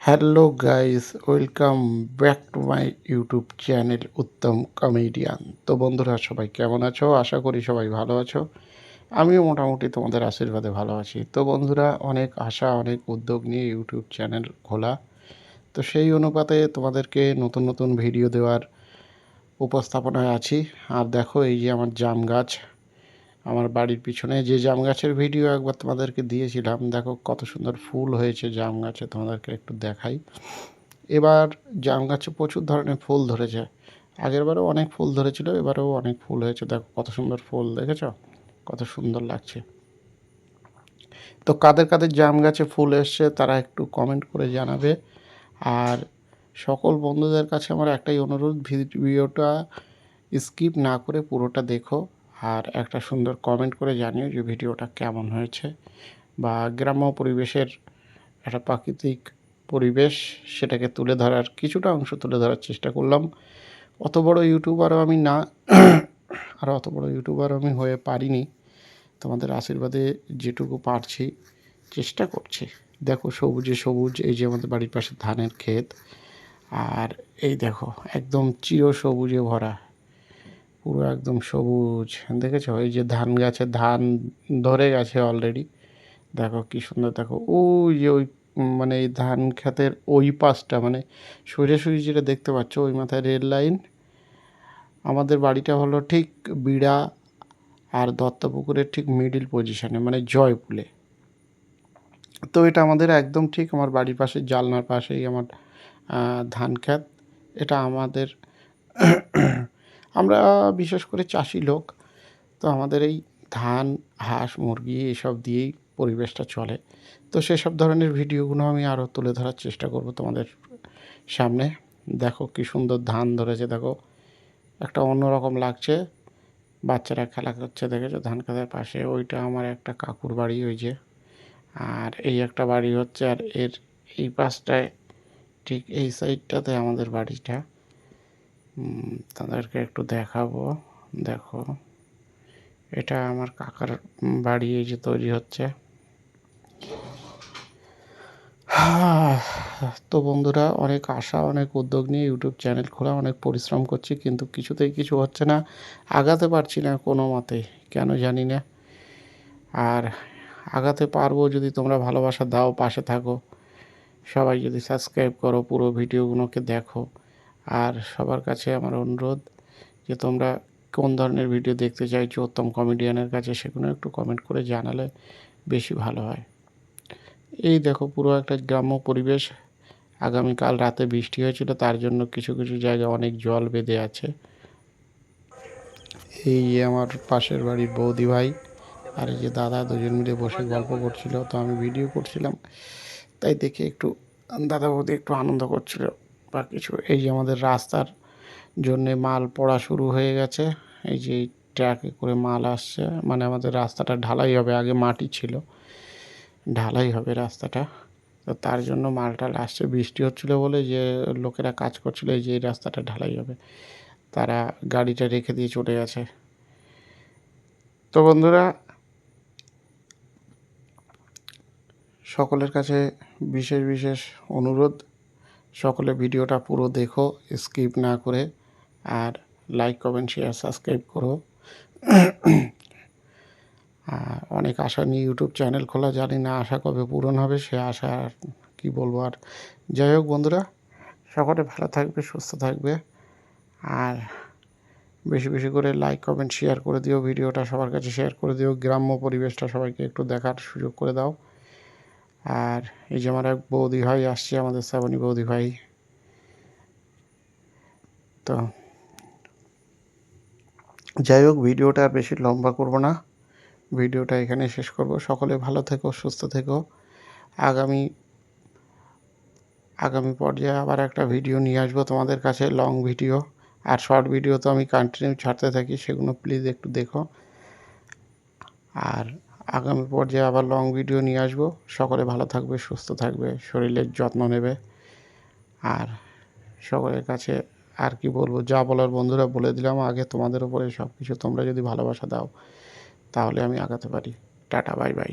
Hello guys, welcome back to my YouTube channel Uttam comedian. তো বন্ধুরা, সবাই কেমন আছো? আশা করি সবাই ভালো আছো। আমিও মোটামুটি তোমাদের আশীর্বাদে ভালো আছি। তো বন্ধুরা, অনেক আশা, অনেক উদ্যোগ নিয়ে ইউটিউব চ্যানেল খোলা। তো সেই অনুপাতে তোমাদেরকে নতুন নতুন ভিডিও দেওয়ার উপস্থাপনায় আছি। আর দেখো, এই যে আমার জাম গাছ, আমার বাড়ির পিছনে যে জাম গাছের ভিডিও একবার তোমাদেরকে দিয়েছিলাম, দেখো কত সুন্দর ফুল হয়েছে জাম গাছে। তোমাদেরকে একটু দেখাই। এবার জাম গাছে প্রচুর ধরনের ফুল ধরেছে। আগেরবারও অনেক ফুল ধরেছিল, এবারেও অনেক ফুল হয়েছে। দেখো কত সুন্দর ফুল, দেখেছ? কত সুন্দর লাগছে। তো কাদের কাদের জাম গাছে ফুল এসছে তারা একটু কমেন্ট করে জানাবে। আর সকল বন্ধুদের কাছে আমার একটাই অনুরোধ, ভিডিওটা স্কিপ না করে পুরোটা দেখো। আর একটা সুন্দর কমেন্ট করে জানিও যে ভিডিওটা কেমন হয়েছে। বা গ্রাম্য পরিবেশের একটা প্রাকৃতিক পরিবেশ, সেটাকে তুলে ধরার কিছুটা অংশ তুলে ধরার চেষ্টা করলাম। অত বড় ইউটিউবারও আমি না, আর অত বড় ইউটিউবার আমি হয়ে পারিনি। তোমাদের আশীর্বাদে যেটুকু পারছি চেষ্টা করছি। দেখো সবুজে সবুজ, এই যে আমাদের বাড়ির পাশে ধানের ক্ষেত। আর এই দেখো একদম চির সবুজে ভরা, পুরো একদম সবুজ। দেখেছো? এই যে ধান গাছে ধান ধরে গেছে অলরেডি। দেখো কি সুন্দর। দেখো ওই যে ওই মানে এই ধান ক্ষেতের ওই পাশটা, মানে সোজাসুজি যেটা দেখতে পাচ্ছ, ওই মাথায় রেল লাইন। আমাদের বাড়িটা হলো ঠিক বিড়া আর দত্তপুকুরের ঠিক মিডিল পজিশনে, মানে জয়পুলে। তো এটা আমাদের একদম ঠিক আমার বাড়ির পাশে, জালনার পাশেই আমার ধান ক্ষেত। এটা আমাদের আমরা বিশেষ করে চাষি লোক। তো আমাদের এই ধান, হাঁস, মুরগি এসব দিয়েই পরিবেশটা চলে। তো সেসব ধরনের ভিডিওগুলো আমি আরও তুলে ধরার চেষ্টা করব তোমাদের সামনে। দেখো কি সুন্দর ধান ধরেছে। দেখো একটা অন্যরকম লাগছে। বাচ্চারা খেলা করছে, দেখেছো? ধান খেতের পাশে ওইটা আমার একটা কাকুর বাড়ি, ওই যে। আর এই একটা বাড়ি হচ্ছে, আর এর এই পাশটায় ঠিক এই সাইডটাতে আমাদের বাড়িটা। তাদেরকে একটু দেখাবো। দেখো, এটা আমার কাকার বাড়ি, এই যে তৈরি হচ্ছে। তো বন্ধুরা, অনেক আশা, অনেক উদ্যোগ নিয়ে ইউটিউব চ্যানেল খোলা, অনেক পরিশ্রম করছি, কিন্তু কিছুতেই কিছু হচ্ছে না। আগাতে পারছি না কোনো মতেই, কেন জানি না। আর আগাতে পারবো যদি তোমরা ভালোবাসা দাও, পাশে থাকো। সবাই যদি সাবস্ক্রাইব করো, পুরো ভিডিওগুলোকে দেখো। আর সবার কাছে আমার অনুরোধ যে তোমরা কোন ধরনের ভিডিও দেখতে চাইছো উত্তম কমেডিয়ানের কাছে, সেগুলো একটু কমেন্ট করে জানালে বেশি ভালো হয়। এই দেখো পুরো একটা গ্রাম্য পরিবেশ। আগামীকাল রাতে বৃষ্টি হয়েছিল, তার জন্য কিছু কিছু জায়গায় অনেক জল বেঁধে আছে। এই আমার পাশের বাড়ির বৌদি ভাই আর এই যে দাদা, দুজন মিলে বসে গল্প করছিল। তো আমি ভিডিও করছিলাম, তাই দেখে একটু দাদা বৌদি একটু আনন্দ করছিল বা কিছু। এই যে আমাদের রাস্তার জন্যে মাল পড়া শুরু হয়ে গেছে। এই যে ট্রাকে করে মাল আসছে, মানে আমাদের রাস্তাটা ঢালাই হবে। আগে মাটি ছিল, ঢালাই হবে রাস্তাটা। তো তার জন্য মালটাল আসছে। বৃষ্টি হচ্ছিলো বলে যে লোকেরা কাজ করছিল, এই যে এই রাস্তাটা ঢালাই হবে, তারা গাড়িটা রেখে দিয়ে চলে গেছে। তো বন্ধুরা, সকলের কাছে বিশেষ বিশেষ অনুরোধ, সকলে ভিডিওটা পুরো দেখো স্কিপ না করে। আর লাইক, কমেন্ট, শেয়ার, সাবস্ক্রাইব করো। আর অনেক আশা নিয়ে ইউটিউব চ্যানেল খোলা, জানি না আশা কবে পূরণ হবে, সে আশা আর কী বলবো। আর যাই হোক বন্ধুরা, সকলে ভালো থাকবে, সুস্থ থাকবে। আর বেশি বেশি করে লাইক, কমেন্ট, শেয়ার করে দিও। ভিডিওটা সবার কাছে শেয়ার করে দিও। গ্রাম্য পরিবেশটা সবাইকে একটু দেখার সুযোগ করে দাও। আর এই যে আমার এক বৌদি ভাই আসছে, আমাদের শ্রাবণী বৌদি ভাই। তো যাই হোক, ভিডিওটা আর বেশি লম্বা করব না, ভিডিওটা এখানে শেষ করব। সকলে ভালো থেকো, সুস্থ থেকো। আগামী আগামী পর্যায়ে আবার একটা ভিডিও নিয়ে আসবো তোমাদের কাছে, লং ভিডিও। আর শর্ট ভিডিও তো আমি কন্টিনিউ ছাড়তে থাকি, সেগুলো প্লিজ একটু দেখো। আর আগামী পর্যায়ে আবার লং ভিডিও নিয়ে আসবো। সকলে ভালো থাকবে, সুস্থ থাকবে, শরীরের যত্ন নেবে। আর সকলের কাছে আর কি বলবো, যা বলার বন্ধুরা বলে দিলাম। আগে তোমাদের উপরে সব কিছু, তোমরা যদি ভালোবাসা দাও তাহলে আমি আগাতে পারি। Tata, bye bye.